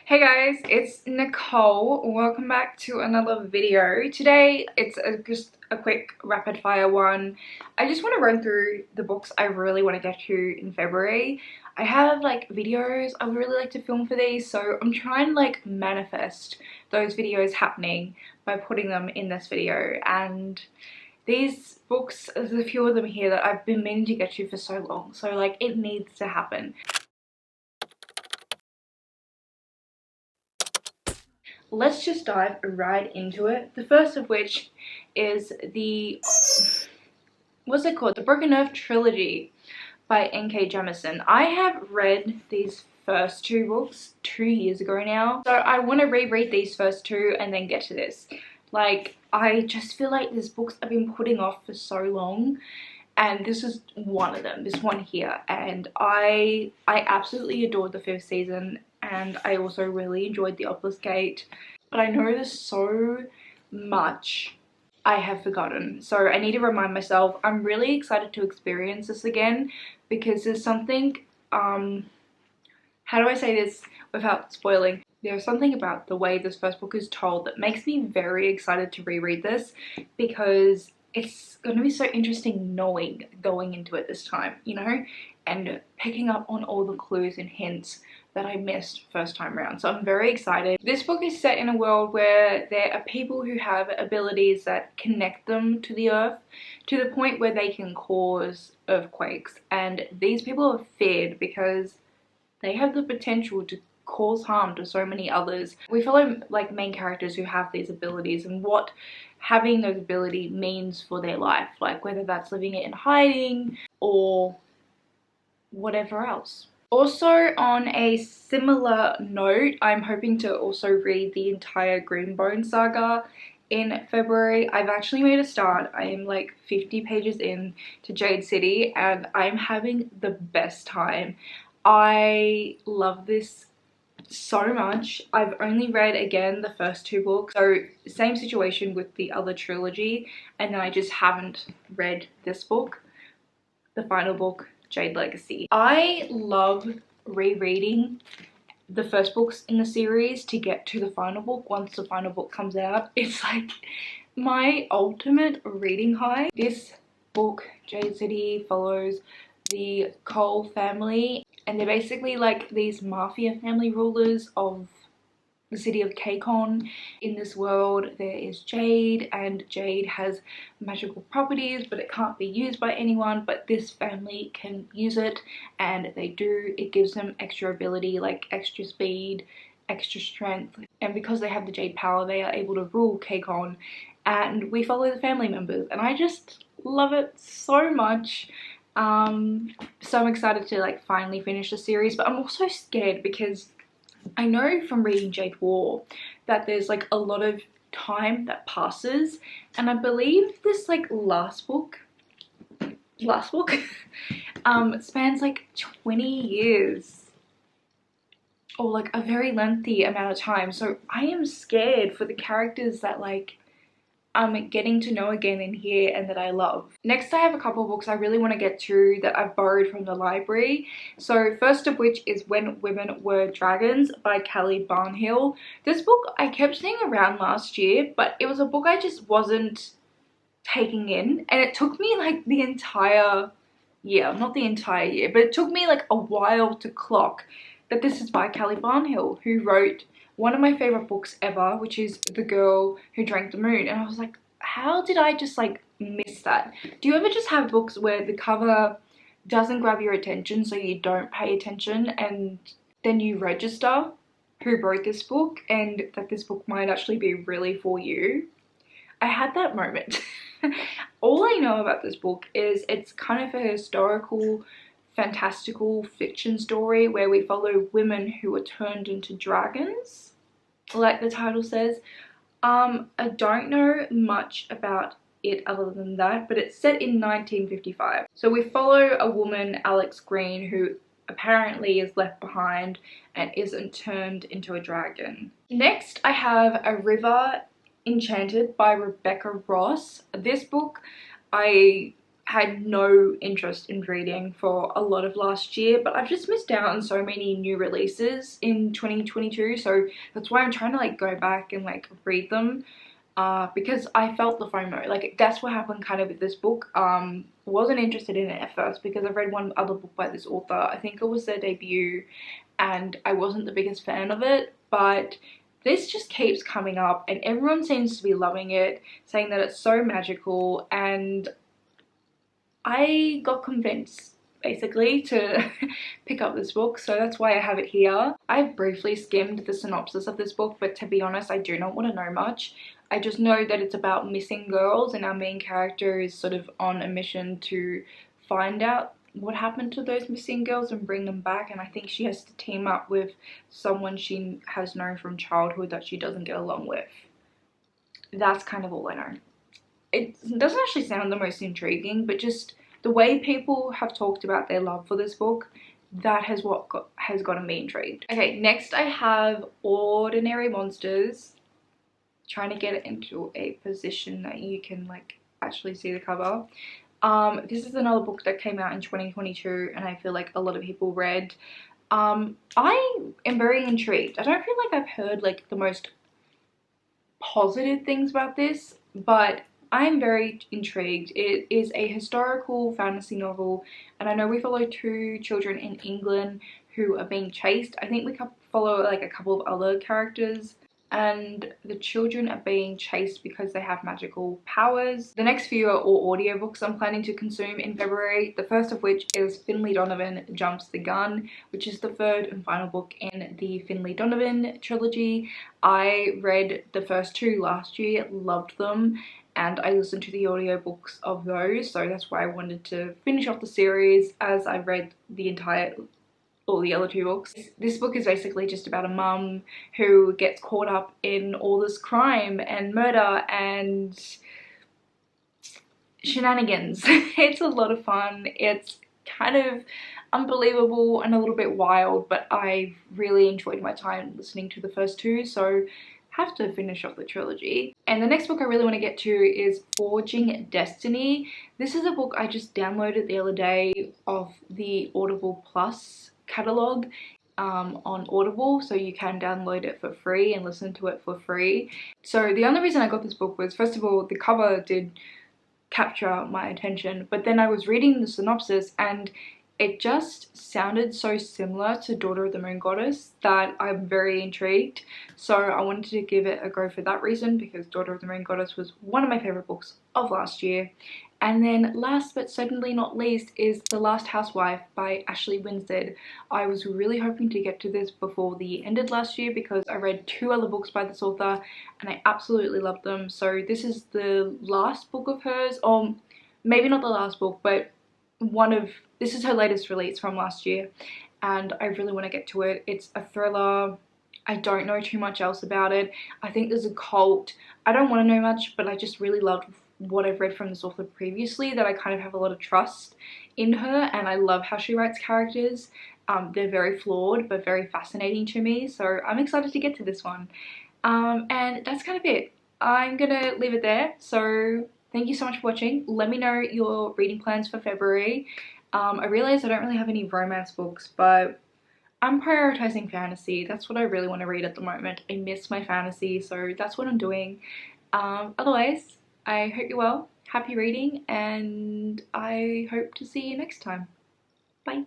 Hey guys, it's Nicole. Welcome back to another video. Today it's just a quick rapid fire one. I just want to run through the books I really want to get to in February. I have like videos I would really like to film for these, so I'm trying to like manifest those videos happening by putting them in this video. And these books, there's a few of them here that I've been meaning to get to for so long, so like it needs to happen. Let's just dive right into it. The first of which is what's it called? The Broken Earth Trilogy by N.K. Jemisin. I have read these first two books 2 years ago now, so I want to reread these first two and then get to this. Like, I just feel like these books I've been putting off for so long, and this is one of them, this one here, and I absolutely adored the fifth season, and I also really enjoyed the Obelisk, but I know there's so much I have forgotten, so I need to remind myself. I'm really excited to experience this again because there's something, how do I say this without spoiling? There's something about the way this first book is told that makes me very excited to reread this, because it's going to be so interesting knowing going into it this time, you know, and picking up on all the clues and hints that I missed first time around. So I'm very excited. This book is set in a world where there are people who have abilities that connect them to the earth to the point where they can cause earthquakes, and these people are feared because they have the potential to cause harm to so many others. We follow like main characters who have these abilities and what having those ability means for their life, like whether that's living it in hiding or whatever else. Also, on a similar note, I'm hoping to also read the entire Greenbone saga in February. I've actually made a start. I am like 50 pages in to Jade City and I'm having the best time. I love this so much. I've only read again the first two books, so same situation with the other trilogy, and then I just haven't read this book, the final book, Jade Legacy. I love rereading the first books in the series to get to the final book once the final book comes out. It's like my ultimate reading high. This book, Jade City, follows the Cole family, and they're basically like these mafia family rulers of the city of Kacon. In this world there is Jade, and Jade has magical properties but it can't be used by anyone, but this family can use it, and they do. It gives them extra ability, like extra speed, extra strength, and because they have the Jade power they are able to rule Kacon, and we follow the family members and I just love it so much. So I'm excited to like finally finish the series, but I'm also scared because I know from reading Jade War that there's like a lot of time that passes, and I believe this like last book spans like 20 years or like a very lengthy amount of time. So I am scared for the characters that like I'm getting to know again in here and that I love. Next, I have a couple of books I really want to get to that I've borrowed from the library. So first of which is When Women Were Dragons by Callie Barnhill. This book I kept seeing around last year, but it was a book I just wasn't taking in, and it took me like the entire year, not the entire year, but it took me like a while to clock that this is by Callie Barnhill, who wrote one of my favorite books ever, which is The Girl Who Drank the Moon. And I was like, how did I just like miss that? Do you ever just have books where the cover doesn't grab your attention, so you don't pay attention, and then you register who wrote this book and that this book might actually be really for you? I had that moment. All I know about this book is it's kind of a historical fantastical fiction story where we follow women who are turned into dragons, like the title says. I don't know much about it other than that, but it's set in 1955. So we follow a woman, Alex Green, who apparently is left behind and isn't turned into a dragon. Next, I have A River Enchanted by Rebecca Ross. This book I had no interest in reading for a lot of last year, but I've just missed out on so many new releases in 2022, so that's why I'm trying to like go back and like read them, because I felt the FOMO. Like that's what happened kind of with this book. Wasn't interested in it at first because I've read one other book by this author. I think it was their debut, and I wasn't the biggest fan of it, but this just keeps coming up and everyone seems to be loving it, saying that it's so magical, and I got convinced basically to pick up this book, so that's why I have it here. I've briefly skimmed the synopsis of this book, but to be honest, I do not want to know much. I just know that it's about missing girls and our main character is sort of on a mission to find out what happened to those missing girls and bring them back, and I think she has to team up with someone she has known from childhood that she doesn't get along with. That's kind of all I know. It doesn't actually sound the most intriguing, but just the way people have talked about their love for this book, that has gotten me intrigued. Okay, next I have Ordinary Monsters. Trying to get it into a position that you can like actually see the cover. This is another book that came out in 2022 and I feel like a lot of people read. I am very intrigued. I don't feel like I've heard like the most positive things about this, but I'm very intrigued. It is a historical fantasy novel, and I know we follow two children in England who are being chased. I think we follow like a couple of other characters, and the children are being chased because they have magical powers. The next few are all audiobooks I'm planning to consume in February, the first of which is Finley Donovan Jumps the Gun, which is the third and final book in the Finley Donovan trilogy. I read the first two last year, loved them, and I listened to the audiobooks of those, so that's why I wanted to finish off the series as I read all the other two books. This book is basically just about a mum who gets caught up in all this crime and murder and shenanigans. It's a lot of fun. It's kind of unbelievable and a little bit wild, but I really enjoyed my time listening to the first two, so have to finish off the trilogy. And the next book I really want to get to is Forging Destiny. This is a book I just downloaded the other day of the Audible Plus catalog on Audible, so you can download it for free and listen to it for free. So the only reason I got this book was, first of all, the cover did capture my attention, but then I was reading the synopsis and it just sounded so similar to Daughter of the Moon Goddess that I'm very intrigued. So I wanted to give it a go for that reason, because Daughter of the Moon Goddess was one of my favourite books of last year. And then last but certainly not least is The Last Housewife by Ashley Winstead. I was really hoping to get to this before the year ended last year because I read two other books by this author and I absolutely loved them. So this is the last book of hers, or maybe not the last book, but this is her latest release from last year, and I really want to get to it. It's a thriller. I don't know too much else about it. I think there's a cult. I don't want to know much, but I just really loved what I've read from this author previously, that I kind of have a lot of trust in her, and I love how she writes characters. They're very flawed but very fascinating to me, so I'm excited to get to this one. And that's kind of it. I'm gonna leave it there. So thank you so much for watching. Let me know your reading plans for February. I realize I don't really have any romance books, but I'm prioritizing fantasy. That's what I really want to read at the moment. I miss my fantasy, so that's what I'm doing. Otherwise, I hope you're well, happy reading, and I hope to see you next time. Bye.